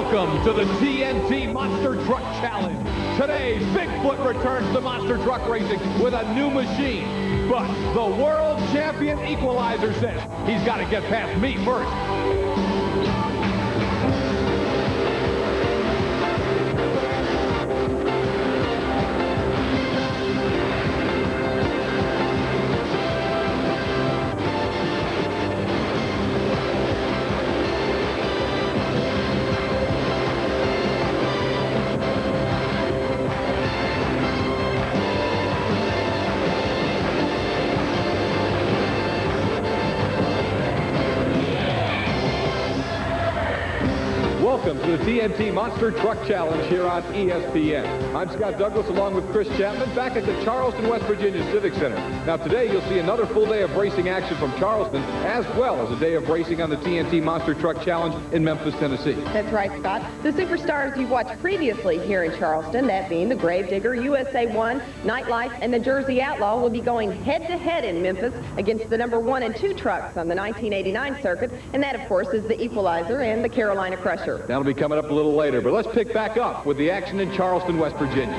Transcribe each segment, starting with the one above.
Welcome to the TNT Monster Truck Challenge. Today, Bigfoot returns to monster truck racing with a new machine. But the world champion equalizer says he's got to get past me first. Welcome to the TNT Monster Truck Challenge here on ESPN. I'm Scott Douglas along with Chris Chapman back at the Charleston, West Virginia Civic Center. Now today you'll see another full day of racing action from Charleston as well as a day of racing on the TNT Monster Truck Challenge in Memphis, Tennessee. That's right, Scott. The superstars you've watched previously here in Charleston, that being the Gravedigger, USA 1, Nightlife, and the Jersey Outlaw, will be going head-to-head in Memphis against the number 1 and 2 trucks on the 1989 circuit, and that, of course, is the Equalizer and the Carolina Crusher. That'll be coming up a little later, but let's pick back up with the action in Charleston, West Virginia.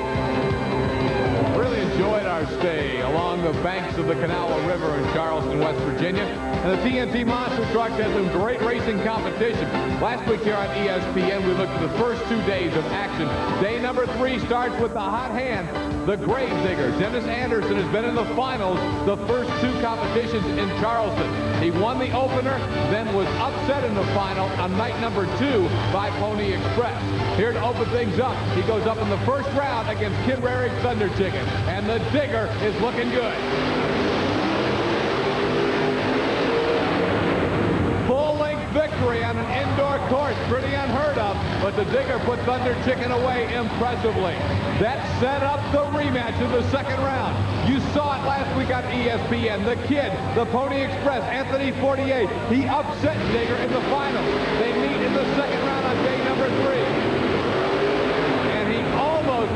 Really enjoyed our stay along the banks of the Kanawha River in Charleston, West Virginia. And the TNT Monster Truck has some great racing competition. Last week here on ESPN, we looked at the first 2 days of action. Day number 3 starts with the hot hand, the Gravedigger. Dennis Anderson has been in the finals the first 2 competitions in Charleston. He won the opener, then was upset in the final on night number 2 by Pony Express. Here to open things up, he goes up in the first round against Kid Rarrick's Thunder Chicken. And the Digger is looking good. Full-length victory on an indoor course, pretty unheard of, but the Digger put Thunder Chicken away impressively. That set up the rematch in the second round. You saw it last week on ESPN. The Kid, the Pony Express, Anthony 48, he upset Digger in the finals. They meet in the second round on day number 3.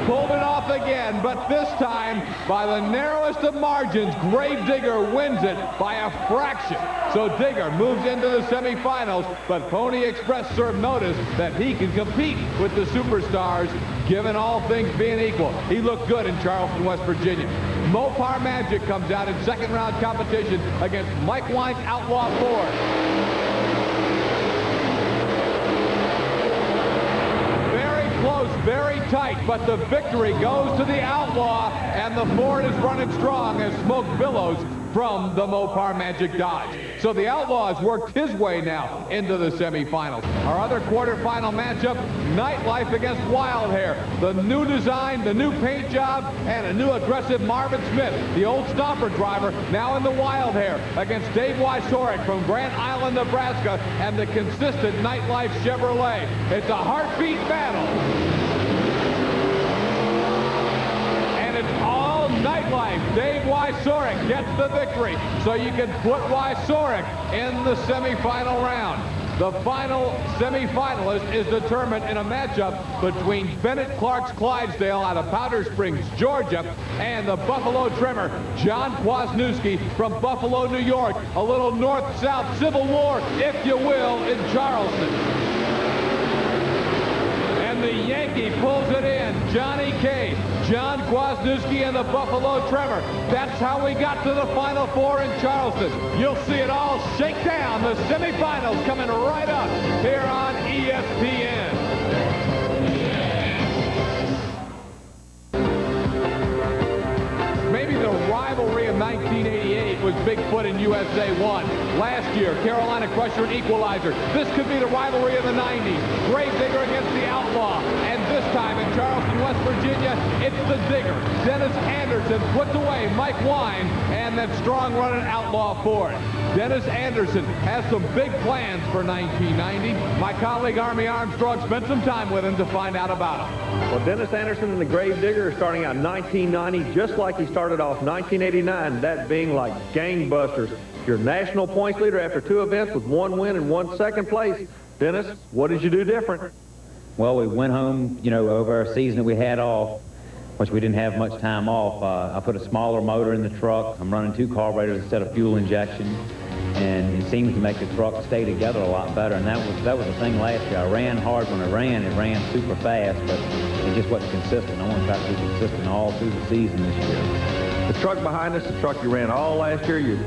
Pulled it off again, but this time, by the narrowest of margins, Gravedigger wins it by a fraction. So Digger moves into the semifinals, but Pony Express served notice that he can compete with the superstars, given all things being equal. He looked good in Charleston, West Virginia. Mopar Magic comes out in second round competition against Mike Wine's Outlaw Ford. Close, very tight, but the victory goes to the Outlaw, and the Ford is running strong as smoke billows from the Mopar Magic Dodge. So the Outlaw has worked his way now into the semifinals. Our other quarterfinal matchup, Nightlife against Wild Hair. The new design, the new paint job, and a new aggressive Marvin Smith, the old Stomper driver, now in the Wild Hair against Dave Wysorek from Grand Island, Nebraska, and the consistent Nightlife Chevrolet. It's a heartbeat battle. Nightlife, Dave Wysorek gets the victory, so you can put Wysorek in the semifinal round. The final semifinalist is determined in a matchup between Bennett Clark's Clydesdale out of Powder Springs, Georgia, and the Buffalo trimmer, John Kwasniewski from Buffalo, New York. A little north-south civil war, if you will, in Charleston. The Yankee pulls it in. Johnny K, John Kwasniewski, and the Buffalo Tremor. That's how we got to the Final Four in Charleston. You'll see it all shake down. The semifinals coming right up here on ESPN. Maybe the rivalry of 1988 was Bigfoot and USA 1. Last year, Carolina Crusher and Equalizer. This could be the rivalry of the 90s. Gravedigger against the Outlaw. And this time in Charleston, West Virginia, it's the Digger. Dennis Anderson puts away Mike Wine and that strong-running Outlaw Ford. Dennis Anderson has some big plans for 1990. My colleague Army Armstrong spent some time with him to find out about them. Well, Dennis Anderson and the Gravedigger are starting out 1990 just like he started off 1989, that being like gangbusters. Your national points leader after 2 events with 1 win and 1 second place. Dennis, what did you do different? Well, we went home, over our season that we had off, which we didn't have much time off. I put a smaller motor in the truck. I'm running 2 carburetors instead of fuel injection. and it seems to make the truck stay together a lot better. And that was the thing last year. I ran hard when I ran. It ran super fast, but it just wasn't consistent. I want to try to be consistent all through the season this year. The truck behind us, the truck you ran all last year, you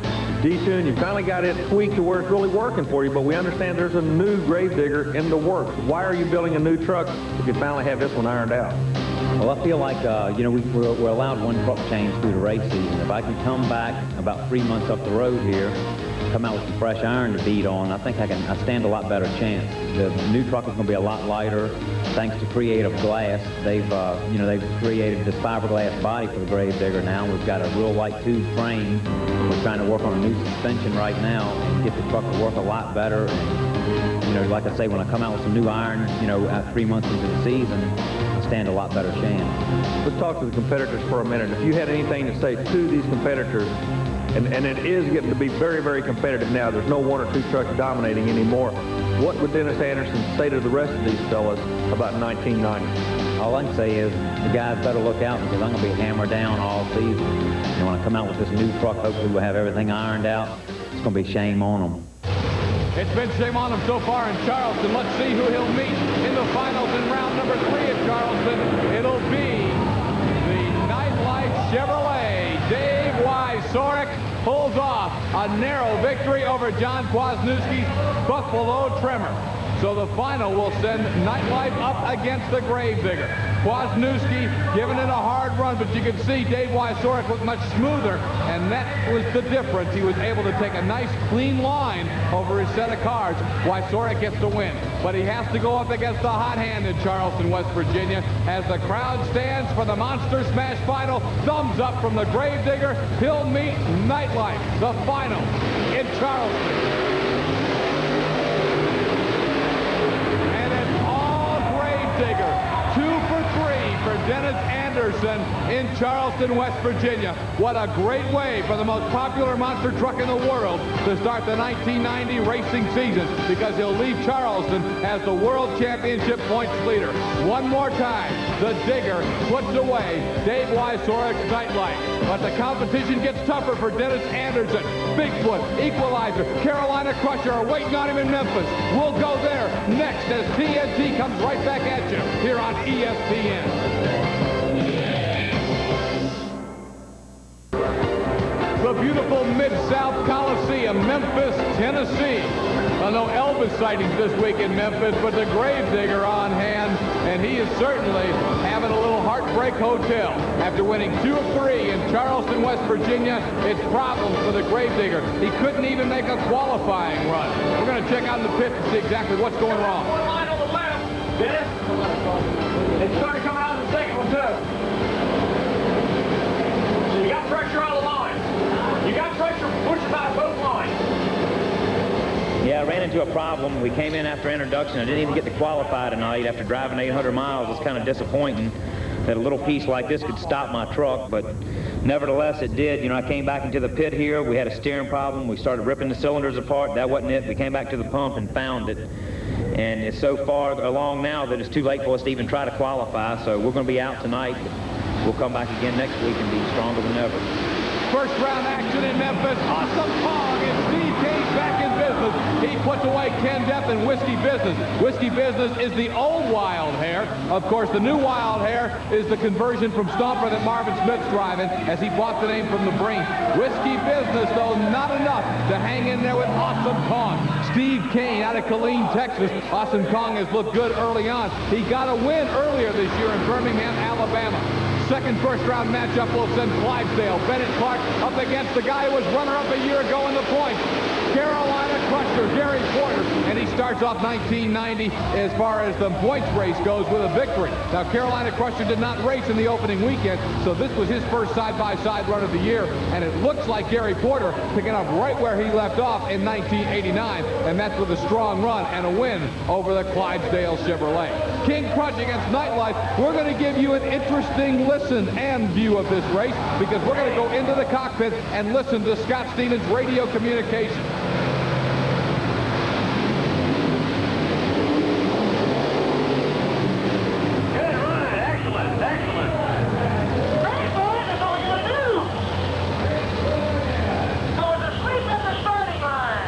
detuned, you finally got it tweaked to where it's really working for you, but we understand there's a new Gravedigger in the works. Why are you building a new truck if you finally have this one ironed out? Well, I feel like, you know, we're allowed one truck change through the race season. If I can come back about 3 months up the road here, come out with some fresh iron to beat on, I think I stand a lot better chance. The new truck is going to be a lot lighter, thanks to Creative Glass. They've created this fiberglass body for the Gravedigger now. We've got a real light tube frame. We're trying to work on a new suspension right now and get the truck to work a lot better. And, you know, like I say, when I come out with some new iron, you know, 3 months into the season, I stand a lot better chance. Let's talk to the competitors for a minute. If you had anything to say to these competitors, and it is getting to be very, very competitive now. There's no one or two trucks dominating anymore. What would Dennis Anderson say to the rest of these fellas about 1990? All I can say is the guys better look out, because I'm going to be hammered down all season. And when I come out with this new truck, hopefully we'll have everything ironed out. It's going to be shame on them. It's been shame on him so far in Charleston. Let's see who he'll meet in the finals in round number 3 at Charleston. It'll be the Nightlight Chevrolet. Dave Wysorek pulls off a narrow victory over John Kwasniewski's Buffalo Trimmer. So the final will send Nightlife up against the Gravedigger. Kwasniewski giving it a hard run, but you can see Dave Wysorek looked much smoother, and that was the difference. He was able to take a nice clean line over his set of cars. Wysorek gets the win, but he has to go up against the hot hand in Charleston, West Virginia, as the crowd stands for the Monster Smash final. Thumbs up from the Gravedigger. He'll meet Nightlife, the final in Charleston. Digger. 2 for 3 for Dennis Anderson in Charleston, West Virginia. What a great way for the most popular monster truck in the world to start the 1990 racing season, because he'll leave Charleston as the World Championship points leader. One more time, the Digger puts away Dave Wysorek's Nightlight. But the competition gets tougher for Dennis Anderson. Bigfoot, Equalizer, Carolina Crusher are waiting on him in Memphis. We'll go there next as TNT comes right back at you here on ESPN. The beautiful Mid-South Coliseum, Memphis, Tennessee. Well, no Elvis sightings this week in Memphis, but the Gravedigger on hand, and he is certainly having a little heartbreak hotel. After winning 2 of 3 in Charleston, West Virginia, it's problems for the Gravedigger. He couldn't even make a qualifying run. We're going to check out in the pit to see exactly what's going wrong. One line on the left, Dennis. It started coming out in the second one, too. So you got pressure on the line. You got pressure pushing by both lines. Yeah, I ran into a problem. We came in after introduction. I didn't even get to qualify tonight after driving 800 miles. It's kind of disappointing that a little piece like this could stop my truck, but nevertheless it did. You know, I came back into the pit here. We had a steering problem. We started ripping the cylinders apart. That wasn't it. We came back to the pump and found it. And it's so far along now that it's too late for us to even try to qualify. So we're going to be out tonight. We'll come back again next week and be stronger than ever. First round action in Memphis. Awesome Pong, and Steve Kane's back in business. He puts away Ken Depp and Whiskey Business. Whiskey Business is the old Wild Hair. Of course, the new Wild Hair is the conversion from Stomper that Marvin Smith's driving, as he bought the name from the Breen. Whiskey Business, though, not enough to hang in there with Awesome Kong. Steve Kane out of Killeen, Texas. Awesome Kong has looked good early on. He got a win earlier this year in Birmingham, Alabama. Second first-round matchup will send Clydesdale, Bennett Clark, up against the guy who was runner-up a year ago in the points, Carolina Crusher, Gary Porter, and he starts off 1990 as far as the points race goes with a victory. Now, Carolina Crusher did not race in the opening weekend, so this was his first side-by-side run of the year, and it looks like Gary Porter picking up right where he left off in 1989, and that's with a strong run and a win over the Clydesdale Chevrolet. King Crunch against Nightlife. We're going to give you an interesting listen and view of this race, because we're going to go into the cockpit and listen to Scott Stevens' radio communication. So it's a sweep at the starting line.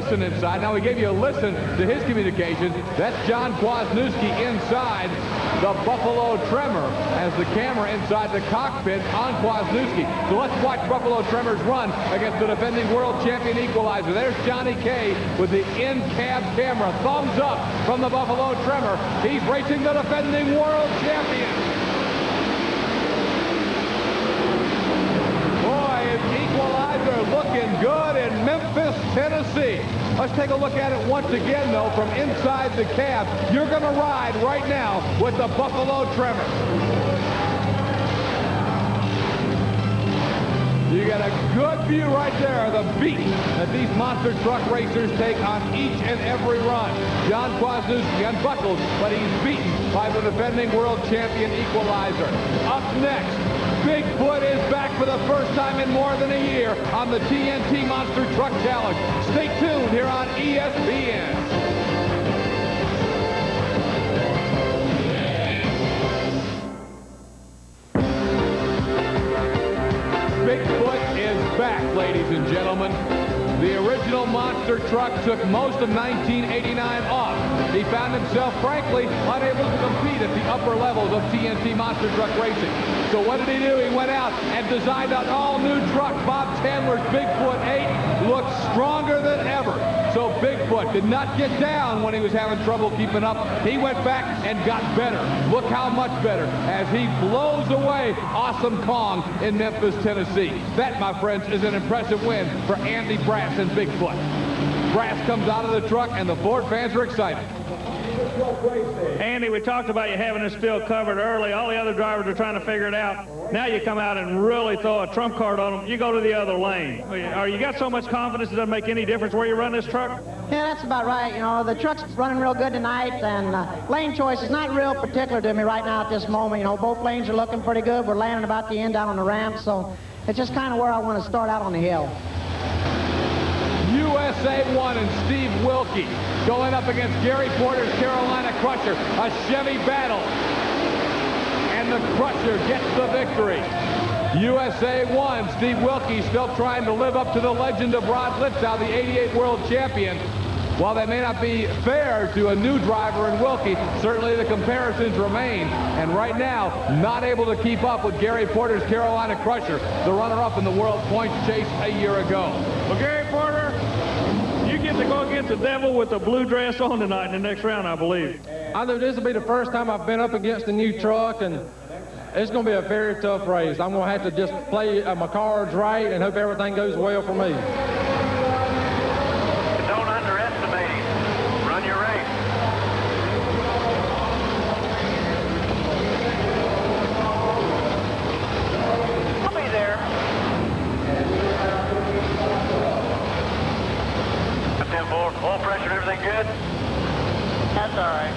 listen inside. Now we gave you a listen to his communications. That's John Kwasniewski inside the Buffalo Tremor as the camera inside the cockpit on Kwasniewski. So let's watch Buffalo Tremors run against the defending world champion equalizer. There's Johnny K with the in-cab camera. Thumbs up from the Buffalo Tremor. He's racing the defending world champion. Equalizer looking good in Memphis, Tennessee. Let's take a look at it once again, though, from inside the cab. You're going to ride right now with the Buffalo Tremor. You got a good view right there of the beat that these monster truck racers take on each and every run. John Kwasniewski unbuckled, but he's beaten by the defending world champion equalizer. Up next, Bigfoot is back for the first time in more than a year on the TNT Monster Truck Challenge. Stay tuned here on ESPN. Bigfoot is back, ladies and gentlemen. The original monster truck took most of 1989 off. He found himself, frankly, unable to compete at the upper levels of TNT monster truck racing. So what did he do? He went out and designed an all-new truck. Bob Chandler's Bigfoot 8 looks stronger than ever. So Bigfoot did not get down when he was having trouble keeping up. He went back and got better. Look how much better as he blows away Awesome Kong in Memphis, Tennessee. That, my friends, is an impressive win for Andy Brass and Bigfoot. Brass comes out of the truck and the Ford fans are excited. Andy, we talked about you having this field covered early. All the other drivers are trying to figure it out. Now you come out and really throw a trump card on them. You go to the other lane. You got so much confidence it doesn't make any difference where you run this truck? Yeah, that's about right. You know, the truck's running real good tonight, and lane choice is not real particular to me right now at this moment. You know, both lanes are looking pretty good. We're landing about the end down on the ramp, so it's just kind of where I want to start out on the hill. USA 1 and Steve Wilkie going up against Gary Porter's Carolina Crusher. A Chevy battle. And the Crusher gets the victory. USA 1, Steve Wilkie still trying to live up to the legend of Rod Liptow, the '88 world champion. While that may not be fair to a new driver in Wilkie, certainly the comparisons remain. And right now, not able to keep up with Gary Porter's Carolina Crusher, the runner-up in the world points chase a year ago. Well, Gary Porter, you get to go against the devil with the blue dress on tonight in the next round, I believe. I know this will be the first time I've been up against a new truck, and it's going to be a very tough race. I'm going to have to just play my cards right and hope everything goes well for me. Don't underestimate him. Run your race. I'll be there. Got them full pressure, everything good? That's all right.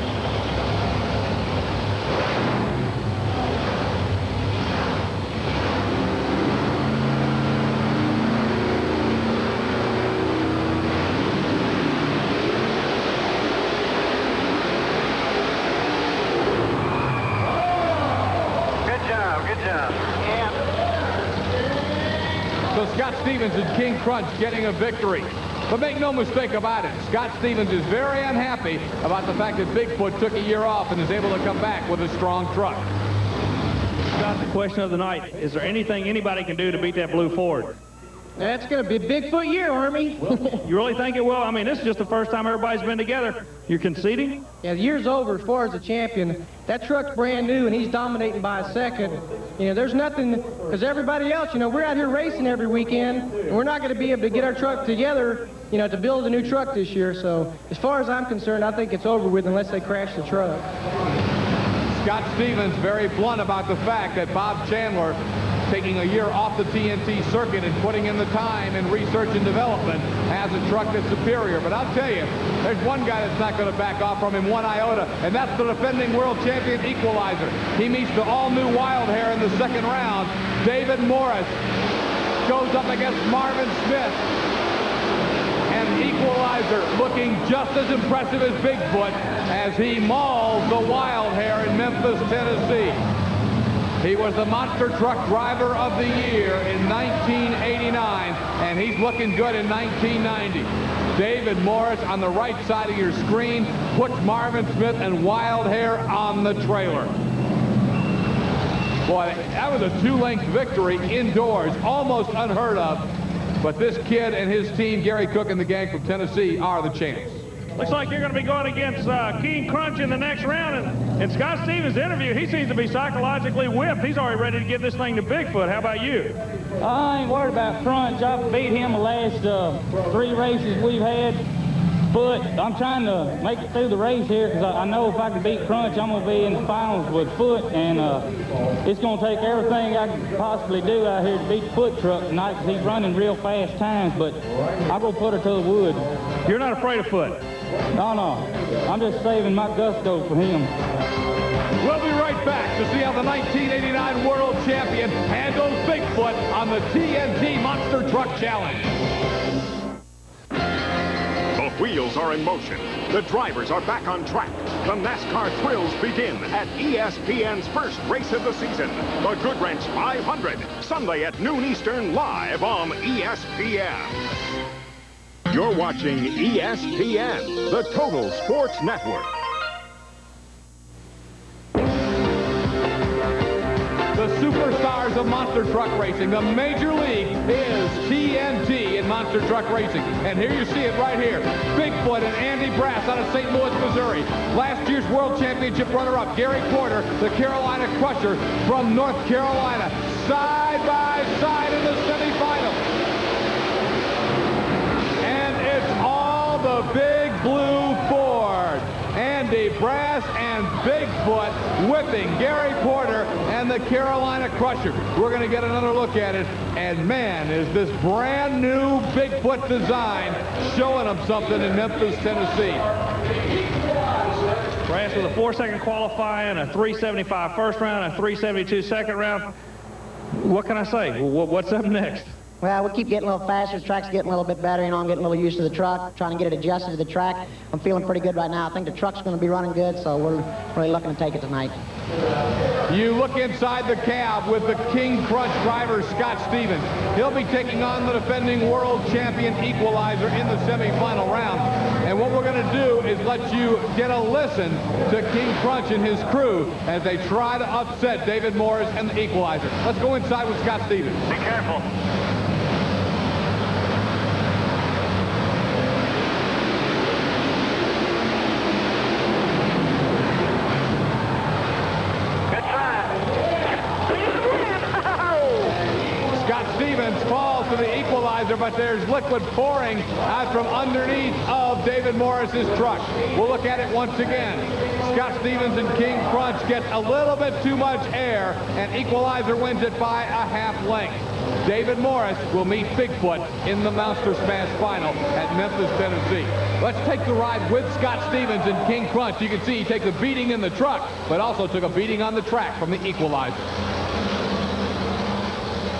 So Scott Stevens and King Crunch getting a victory. But make no mistake about it, Scott Stevens is very unhappy about the fact that Bigfoot took a year off and is able to come back with a strong truck. Scott, the question of the night, is there anything anybody can do to beat that blue Ford? That's going to be a Bigfoot year, Army. You really think it will? I mean, this is just the first time everybody's been together. You're conceding? Yeah, the year's over as far as the champion. That truck's brand new, and he's dominating by a second. You know, there's nothing, because everybody else, you know, we're out here racing every weekend, and we're not going to be able to get our truck together, you know, to build a new truck this year. So as far as I'm concerned, I think it's over with unless they crash the truck. Scott Stevens very blunt about the fact that Bob Chandler taking a year off the TNT circuit and putting in the time in research and development has a truck that's superior. But I'll tell you, there's one guy that's not going to back off from him one iota, and that's the defending world champion equalizer. He meets the all-new wild hair in the second round. David Morris goes up against Marvin Smith. And equalizer looking just as impressive as Bigfoot as he mauls the wild hair in Memphis, Tennessee. He was the monster truck driver of the year in 1989, and he's looking good in 1990. David Morris on the right side of your screen puts Marvin Smith and Wild Hair on the trailer. Boy, that was a 2-length victory indoors, almost unheard of. But this kid and his team, Gary Cook and the gang from Tennessee, are the champs. Looks like you're going to be going against King Crunch in the next round. And Scott Stevens' interview, he seems to be psychologically whipped. He's already ready to give this thing to Bigfoot. How about you? I ain't worried about Crunch. I've beat him the last 3 races we've had. But I'm trying to make it through the race here because I know if I can beat Crunch, I'm going to be in the finals with Foot. And it's going to take everything I can possibly do out here to beat the Foot truck tonight because he's running real fast times. But I'm going to put her to the wood. You're not afraid of Foot? No. I'm just saving my gusto for him. We'll be right back to see how the 1989 World Champion handles Bigfoot on the TNT Monster Truck Challenge. The wheels are in motion. The drivers are back on track. The NASCAR thrills begin at ESPN's first race of the season, the Good Ranch 500, Sunday at noon Eastern, live on ESPN. You're watching ESPN, the Total Sports Network. The superstars of monster truck racing, the major league is TNT in monster truck racing. And here you see it right here. Bigfoot and Andy Brass out of St. Louis, Missouri. Last year's World Championship runner-up, Gary Porter, the Carolina Crusher from North Carolina. Side by side in the semifinal. And it's all the big blue Ford. Andy Brass and Bigfoot whipping Gary Porter and the Carolina Crusher. We're going to get another look at it. And man, is this brand new Bigfoot design showing them something in Memphis, Tennessee. Brass with a 4-second qualifying, a 3:75 first round, a 3:72 second round. What can I say? What's up next? Well, we keep getting a little faster. The track's getting a little bit better. You know, I'm getting a little used to the truck, trying to get it adjusted to the track. I'm feeling pretty good right now. I think the truck's going to be running good, so we're really looking to take it tonight. You look inside the cab with the King Crunch driver, Scott Stevens. He'll be taking on the defending world champion Equalizer in the semifinal round. And what we're going to do is let you get a listen to King Crunch and his crew as they try to upset David Morris and the Equalizer. Let's go inside with Scott Stevens. Be careful. Falls to the Equalizer, but there's liquid pouring out from underneath of David Morris's truck. We'll look at it once again. Scott Stevens and King Crunch get a little bit too much air, and Equalizer wins it by a half length. David Morris will meet Bigfoot in the Monster Smash final at Memphis, Tennessee. Let's take the ride with Scott Stevens and King Crunch. You can see he takes a beating in the truck, but also took a beating on the track from the Equalizer.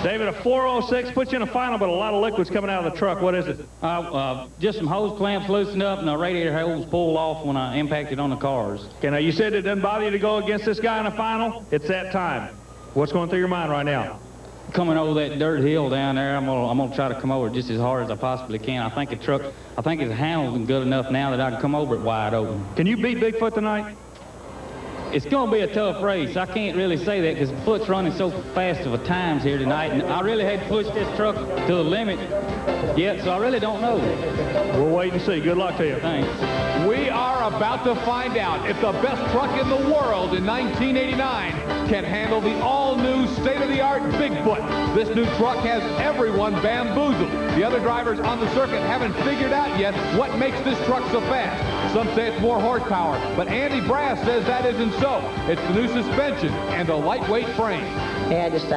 David, a 4:06 puts you in a final, but a lot of liquid's coming out of the truck. What is it? Just some hose clamps loosened up and the radiator hose pulled off when I impacted on the cars. Okay, now you said it doesn't bother you to go against this guy in a final. It's that time. What's going through your mind right now? Coming over that dirt hill down there, I'm gonna try to come over just as hard as I possibly can. I think it's handled good enough now that I can come over it wide open. Can you beat Bigfoot tonight? It's going to be a tough race. I can't really say that because Foot's running so fast of a times here tonight, and I really had to push this truck to the limit yet, so I really don't know. We'll wait and see. Good luck to you. Thanks. We are about to find out if the best truck in the world in 1989 can handle the all-new, state-of-the-art Bigfoot. This new truck has everyone bamboozled. The other drivers on the circuit haven't figured out yet what makes this truck so fast. Some say it's more horsepower, but Andy Brass says that isn't so. It's the new suspension and a lightweight frame. Yeah, it's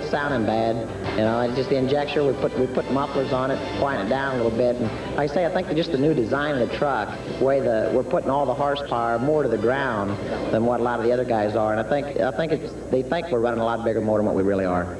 sounding bad. You know, it's just the injector. We put mufflers on it, quiet it down a little bit. And like I say, I think just the new design of the truck, the way we're putting all the horsepower more to the ground than what a lot of the other guys are. And I think they think we're running a lot bigger motor than what we really are.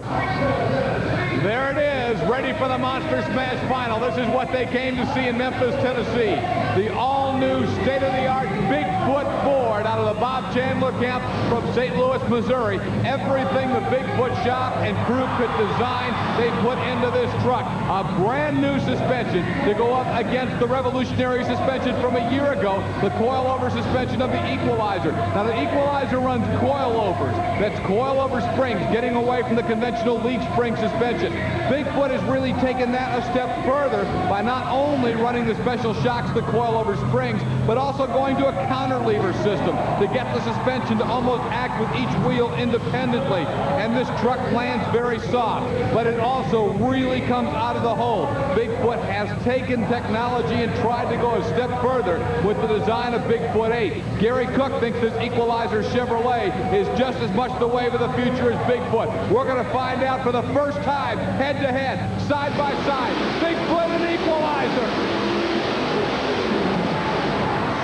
There it is, ready for the Monster Smash final. This is what they came to see in Memphis, Tennessee. The all-new, state-of-the-art Bigfoot Ford out of the bottom Bob Chandler-Camp from St. Louis, Missouri. Everything the Bigfoot shop and crew could design, they put into this truck. A brand new suspension to go up against the revolutionary suspension from a year ago, the coilover suspension of the Equalizer. Now the Equalizer runs coilovers. That's coilover springs, getting away from the conventional leaf spring suspension. Bigfoot has really taken that a step further by not only running the special shocks, the coilover springs, but also going to a counterlever system to get the suspension to almost act with each wheel independently. And this truck lands very soft, but it also really comes out of the hole. Bigfoot has taken technology and tried to go a step further with the design of Bigfoot 8. Gary Cook thinks this Equalizer Chevrolet is just as much the wave of the future as Bigfoot. We're going to find out for the first time, head-to-head, side-by-side, Bigfoot and Equalizer.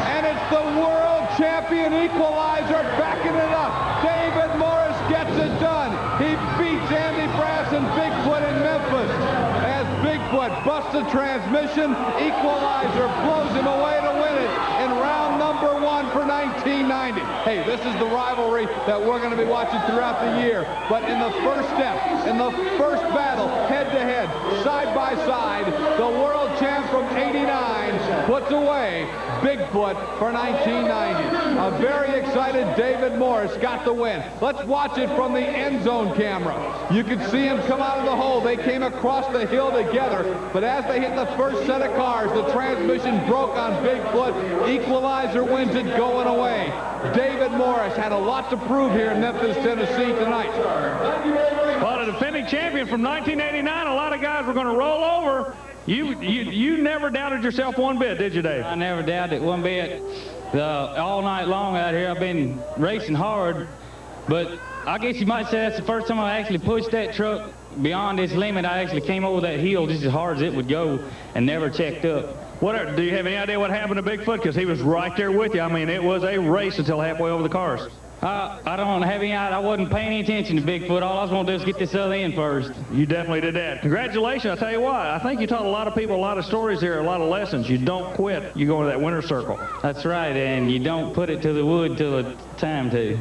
And it's the world champion Equalizer backing it up. David Morris gets it done. He beats Andy Brass and Bigfoot in Memphis. As Bigfoot busts the transmission, Equalizer blows him away to win it in round number 1 for 1990. Hey, this is the rivalry that we're going to be watching throughout the year. But in the first step, in the first battle, head-to-head, side-by-side, the world champ from '89 puts away Bigfoot for 1990. A very excited David Morris got the win. Let's watch it from the end zone camera. You can see him come out of the hole. They came across the hill together, but as they hit the first set of cars, the transmission broke on Bigfoot. Equalizer wins it going away. David Morris had a lot to prove here in Memphis, Tennessee tonight. Well, a defending champion from 1989, a lot of guys were going to roll over. You never doubted yourself one bit, did you, Dave? I never doubted it one bit. All night long out here, I've been racing hard, but I guess you might say that's the first time I actually pushed that truck beyond its limit. I actually came over that hill just as hard as it would go and never checked up. Do you have any idea what happened to Bigfoot? Because he was right there with you. I mean, it was a race until halfway over the cars. I don't have any idea. I wasn't paying any attention to Bigfoot. All I was going to do is get this other end first. You definitely did that. Congratulations. I tell you what, I think you taught a lot of people a lot of stories here, a lot of lessons. You don't quit. You go into that winner's circle. That's right, and you don't put it to the wood till it's time to.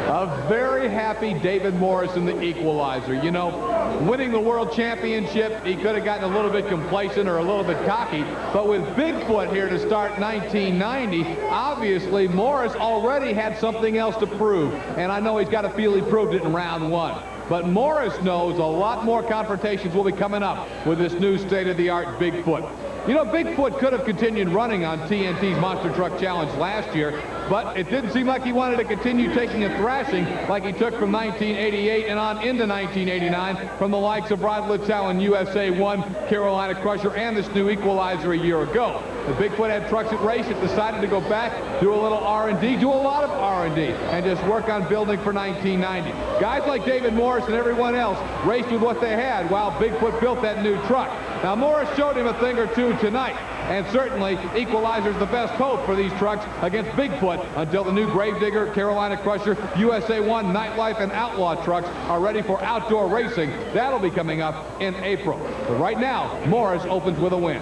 A very happy David Morris in the Equalizer. You know, winning the world championship, he could have gotten a little bit complacent or a little bit cocky, but with Bigfoot here to start 1990, obviously Morris already had something else to prove, and I know he's got to feel he proved it in round 1. But Morris knows a lot more confrontations will be coming up with this new state-of-the-art Bigfoot. You know, Bigfoot could have continued running on TNT's Monster Truck Challenge last year, but it didn't seem like he wanted to continue taking a thrashing like he took from 1988 and on into 1989 from the likes of Rod Littau and USA 1, Carolina Crusher, and this new Equalizer a year ago. The Bigfoot had trucks at race. It decided to go back, do a little R&D, do a lot of R&D, and just work on building for 1990. Guys like David Morris and everyone else raced with what they had while Bigfoot built that new truck. Now, Morris showed him a thing or two tonight, and certainly Equalizer's the best hope for these trucks against Bigfoot until the new Gravedigger, Carolina Crusher, USA 1, Nightlife, and Outlaw trucks are ready for outdoor racing. That'll be coming up in April. But right now, Morris opens with a win.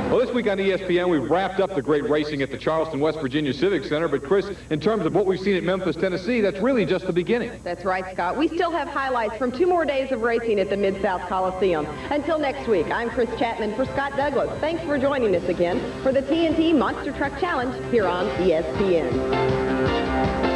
Well, this week on ESPN, we've wrapped up the great racing at the Charleston, West Virginia Civic Center. But, Chris, in terms of what we've seen at Memphis, Tennessee, that's really just the beginning. That's right, Scott. We still have highlights from 2 more days of racing at the Mid-South Coliseum. Until next week, I'm Chris Chapman for Scott Douglas. Thanks for joining us again for the TNT Monster Truck Challenge here on ESPN.